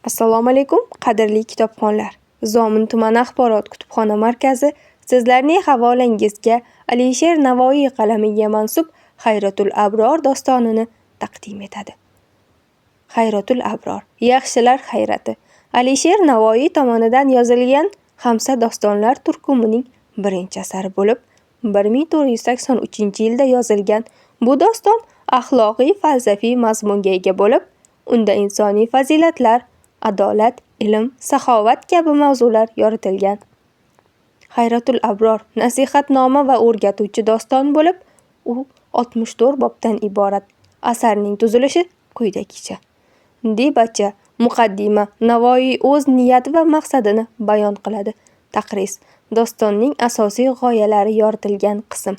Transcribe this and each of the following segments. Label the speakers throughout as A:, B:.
A: Assalomu alaykum, qadrli kitobxonlar. Zomin tumani axborot kutubxona markazi sizlarning havolangizga Alisher Navoiy qalamiga mansub Xayratul Abror dostonini taqdim etadi. Xayratul Abror, yaxshilar xayrati. Alisher Navoiy tomonidan yozilgan Xamsa dostonlar turkumining birinchi asari bo'lib, 1483-yilda yozilgan. Bu doston axloqiy falsafiy mazmunga ega bo'lib, unda insoniy fazilatlar, adolat, ilm, saxovat kabi mavzular yoritilgan. Xayratul Abror nasihatnoma va o'rgatuvchi doston bo'lib, u 64 bobdan iborat. Asarning tuzilishi quyidagicha. Debacha, muqaddima, Navoiy o'z niyat va maqsadini bayon qiladi. Taqriz, dostonning asosiy g'oyalari yoritilgan qism.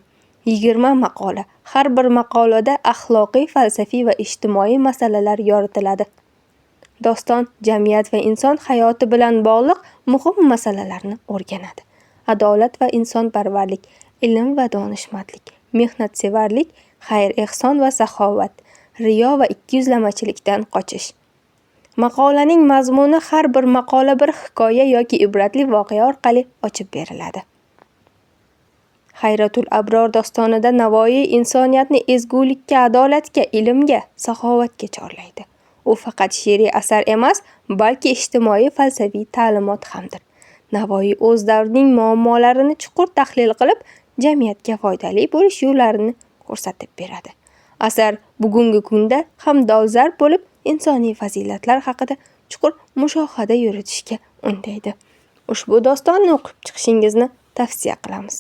A: 20 maqola. Har bir maqolada axloqiy, falsafiy va ijtimoiy masalalar yoritiladi. Doston jamiyat va inson hayoti bilan bog'liq muhim masalalarni o'rganadi. Adolat va insonparvarlik, ilm va donishmandlik, mehnatsevarlik, xayr-ehson va saxovat, riyo va ikkiyuzlamachilikdan qochish. Maqolaning mazmuni har bir maqola bir hikoya yoki ibratli voqea orqali ochib beriladi. Xayratul Abror dostonida Navoiy insoniyatni ezgulikka, adolatga, ilmga, saxovatga chorlaydi. U faqat she'riy asar emas, balki ijtimoiy falsafiy ta'limot hamdir. Navoiy o'z davrining muammolarini chuqur tahlil qilib, jamiyatga foydali bo'lish yo'llarini ko'rsatib beradi. Asar bugungi kunda ham dolzarb bo'lib, insoniy fazilatlar haqida chuqur mushohada yuritishga undaydi. Ushbu dostonni o'qib chiqishingizni tavsiya qilamiz.